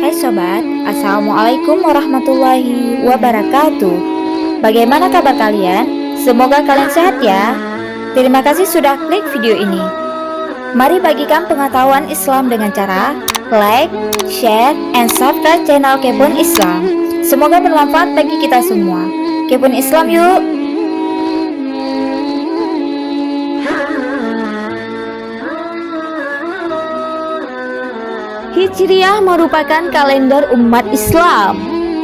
Hai sobat, Assalamualaikum warahmatullahi wabarakatuh. Bagaimana kabar kalian? Semoga kalian sehat ya. Terima kasih sudah klik video ini. Mari bagikan pengetahuan Islam dengan cara like, share, and subscribe channel Kebun Islam. Semoga bermanfaat bagi kita semua. Kebun Islam yuk! Hijriah merupakan kalender umat Islam.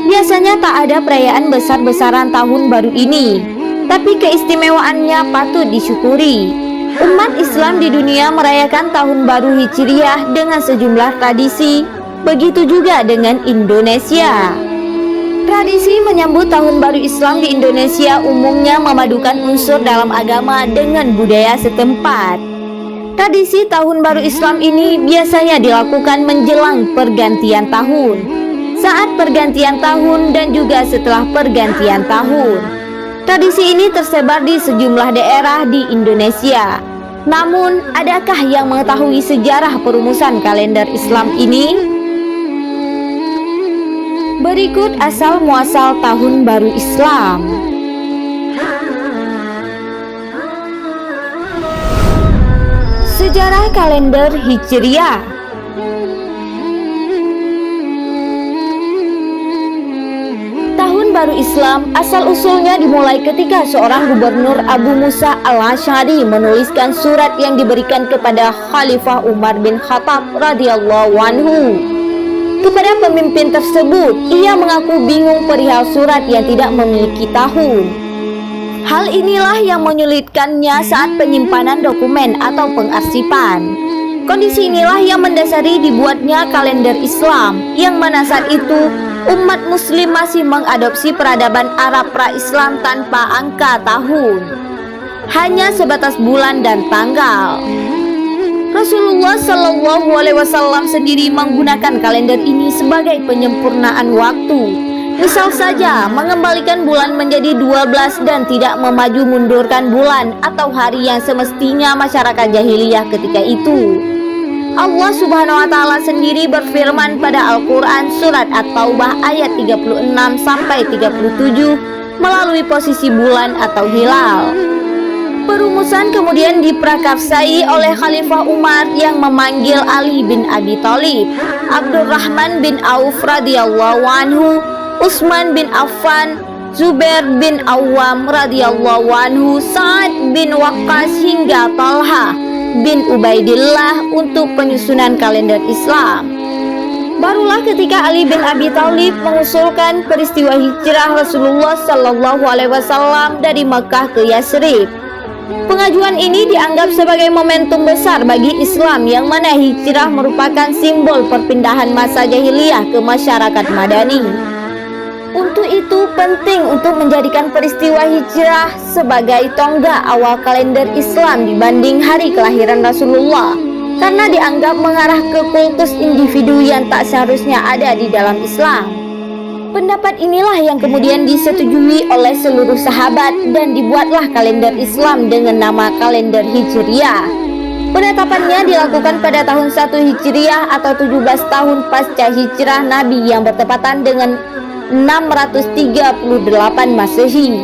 Biasanya tak ada perayaan besar-besaran tahun baru ini, tapi keistimewaannya patut disyukuri. Umat Islam di dunia merayakan tahun baru Hijriah dengan sejumlah tradisi, begitu juga dengan Indonesia. Tradisi menyambut tahun baru Islam di Indonesia umumnya memadukan unsur dalam agama dengan budaya setempat. Tradisi tahun baru Islam ini biasanya dilakukan menjelang pergantian tahun, saat pergantian tahun dan juga setelah pergantian tahun. Tradisi ini tersebar di sejumlah daerah di Indonesia. Namun, adakah yang mengetahui sejarah perumusan kalender Islam ini? Berikut asal muasal tahun baru Islam. Sejarah kalender Hijriah. Tahun baru Islam asal-usulnya dimulai ketika seorang gubernur Abu Musa al-Asy'ari menuliskan surat yang diberikan kepada Khalifah Umar bin Khattab radhiyallahu anhu. Kepada pemimpin tersebut, ia mengaku bingung perihal surat yang tidak memiliki tahun. Hal inilah yang menyulitkannya saat penyimpanan dokumen atau pengarsipan. Kondisi inilah yang mendasari dibuatnya kalender Islam, yang mana saat itu umat muslim masih mengadopsi peradaban Arab pra-Islam tanpa angka tahun, hanya sebatas bulan dan tanggal. Rasulullah Shallallahu Alaihi Wasallam sendiri menggunakan kalender ini sebagai penyempurnaan waktu. Misal saja mengembalikan bulan menjadi 12 dan tidak memaju mundurkan bulan atau hari yang semestinya masyarakat jahiliyah ketika itu. Allah Subhanahu wa taala sendiri berfirman pada Al-Qur'an surat At-Taubah ayat 36 sampai 37 melalui posisi bulan atau hilal. Perumusan kemudian diprakarsai oleh Khalifah Umar yang memanggil Ali bin Abi Thalib, Abdurrahman bin Auf radhiyallahu anhu, Utsman bin Affan, Zubair bin Awam radhiyallahu anhu, Sa'ad bin Waqqas hingga Talha bin Ubaidillah untuk penyusunan kalender Islam. Barulah ketika Ali bin Abi Thalib mengusulkan peristiwa hijrah Rasulullah Shallallahu Alaihi Wasallam dari Mekah ke Yatsrib. Pengajuan ini dianggap sebagai momentum besar bagi Islam, yang mana hijrah merupakan simbol perpindahan masa jahiliyah ke masyarakat madani. Untuk itu penting untuk menjadikan peristiwa hijrah sebagai tonggak awal kalender Islam dibanding hari kelahiran Rasulullah, karena dianggap mengarah ke kultus individu yang tak seharusnya ada di dalam Islam. Pendapat inilah yang kemudian disetujui oleh seluruh sahabat dan dibuatlah kalender Islam dengan nama kalender Hijriah. Penetapannya dilakukan pada tahun 1 Hijriah atau 17 tahun pasca hijrah Nabi yang bertepatan dengan 638 Masehi.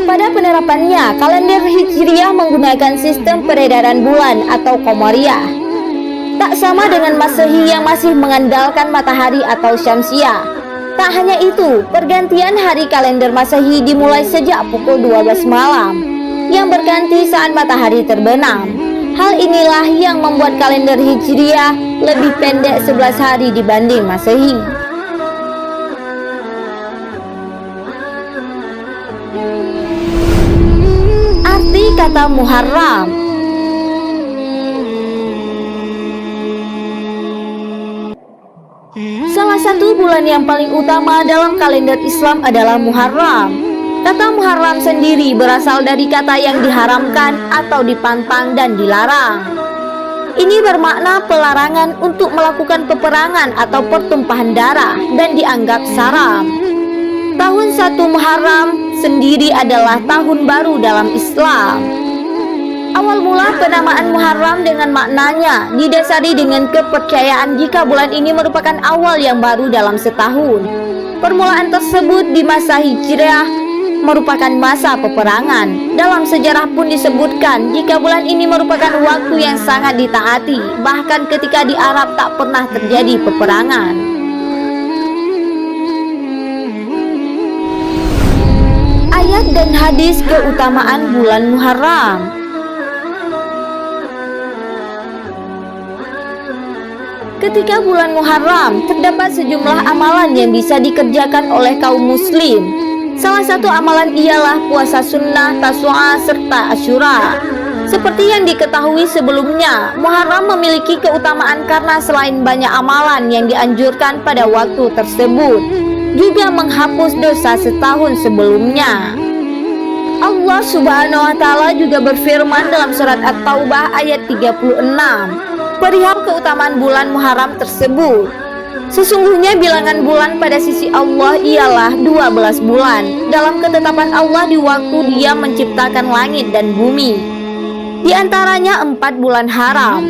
Pada penerapannya, kalender Hijriah menggunakan sistem peredaran bulan atau Qamariyah. Tak sama dengan Masehi yang masih mengandalkan matahari atau Syamsiah. Tak hanya itu, pergantian hari kalender Masehi dimulai sejak pukul 12 malam, yang berganti saat matahari terbenam. Hal inilah yang membuat kalender Hijriah lebih pendek 11 hari dibanding Masehi. Arti kata Muharram. Salah satu bulan yang paling utama dalam kalender Islam adalah Muharram. Kata Muharram sendiri berasal dari kata yang diharamkan atau dipantang dan dilarang. Ini bermakna pelarangan untuk melakukan peperangan atau pertumpahan darah dan dianggap haram. Tahun 1 Muharram sendiri adalah tahun baru dalam Islam. Awal mula penamaan Muharram dengan maknanya didasari dengan kepercayaan jika bulan ini merupakan awal yang baru dalam setahun. Permulaan tersebut di masa Hijriah merupakan masa peperangan. Dalam sejarah pun disebutkan jika bulan ini merupakan waktu yang sangat ditaati, bahkan ketika di Arab tak pernah terjadi peperangan. Ayat dan hadis keutamaan bulan Muharram. Ketika bulan Muharram, terdapat sejumlah amalan yang bisa dikerjakan oleh kaum muslim. Salah satu amalan ialah puasa sunnah, Tasu'a, serta Asyura. Seperti yang diketahui sebelumnya, Muharram memiliki keutamaan karena selain banyak amalan yang dianjurkan pada waktu tersebut, juga menghapus dosa setahun sebelumnya. Allah Subhanahu wa Ta'ala juga berfirman dalam surat At-Taubah ayat 36 perihal keutamaan bulan Muharram tersebut. Sesungguhnya bilangan bulan pada sisi Allah ialah 12 bulan dalam ketetapan Allah di waktu Dia menciptakan langit dan bumi. Di antaranya 4 bulan haram.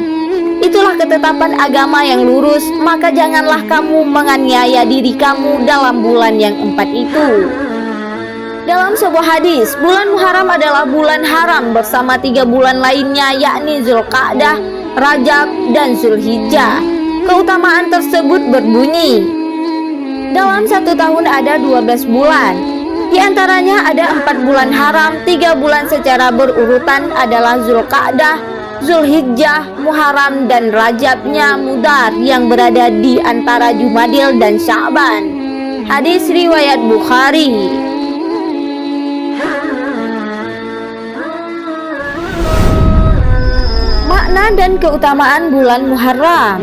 Itulah ketetapan agama yang lurus, maka janganlah kamu menganiaya diri kamu dalam bulan yang 4 itu. Dalam sebuah hadis, bulan Muharram adalah bulan haram bersama 3 bulan lainnya, yakni Zulqa'dah, Rajab, dan Zulhijjah. Keutamaan tersebut berbunyi, dalam satu tahun ada 12 bulan. Di antaranya ada 4 bulan haram, 3 bulan secara berurutan adalah Zulqa'dah, Zulhijjah, Muharram, dan Rajabnya Mudar yang berada di antara Jumadil dan Sya'ban. Hadis riwayat Bukhari. Makna dan keutamaan bulan Muharram.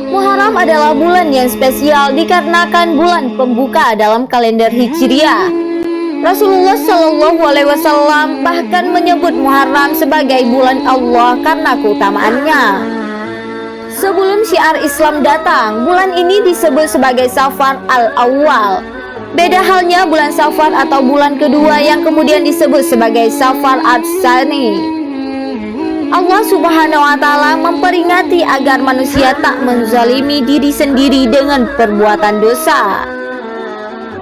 Muharram adalah bulan yang spesial dikarenakan bulan pembuka dalam kalender Hijriah. Rasulullah Shallallahu Alaihi Wasallam bahkan menyebut Muharram sebagai bulan Allah karena keutamaannya. Sebelum syiar Islam datang, bulan ini disebut sebagai Safar al-Awwal. Beda halnya bulan Safar atau bulan kedua yang kemudian disebut sebagai Safar Ats-Tsani. Allah Subhanahu wa Ta'ala memperingati agar manusia tak menzalimi diri sendiri dengan perbuatan dosa.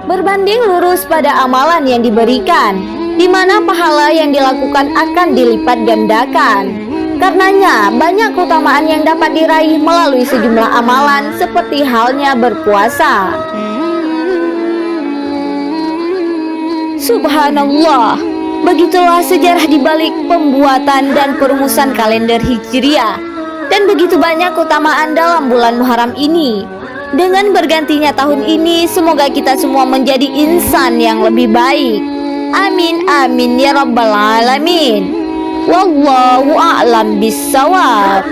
Berbanding lurus pada amalan yang diberikan, di mana pahala yang dilakukan akan dilipat gandakan. Karenanya banyak keutamaan yang dapat diraih melalui sejumlah amalan seperti halnya berpuasa. Subhanallah, begitulah sejarah dibalik pembuatan dan perumusan kalender Hijriah. Dan begitu banyak keutamaan dalam bulan Muharram ini. Dengan bergantinya tahun ini, semoga kita semua menjadi insan yang lebih baik. Amin amin ya rabbal alamin. Wallahu a'lam bissawab.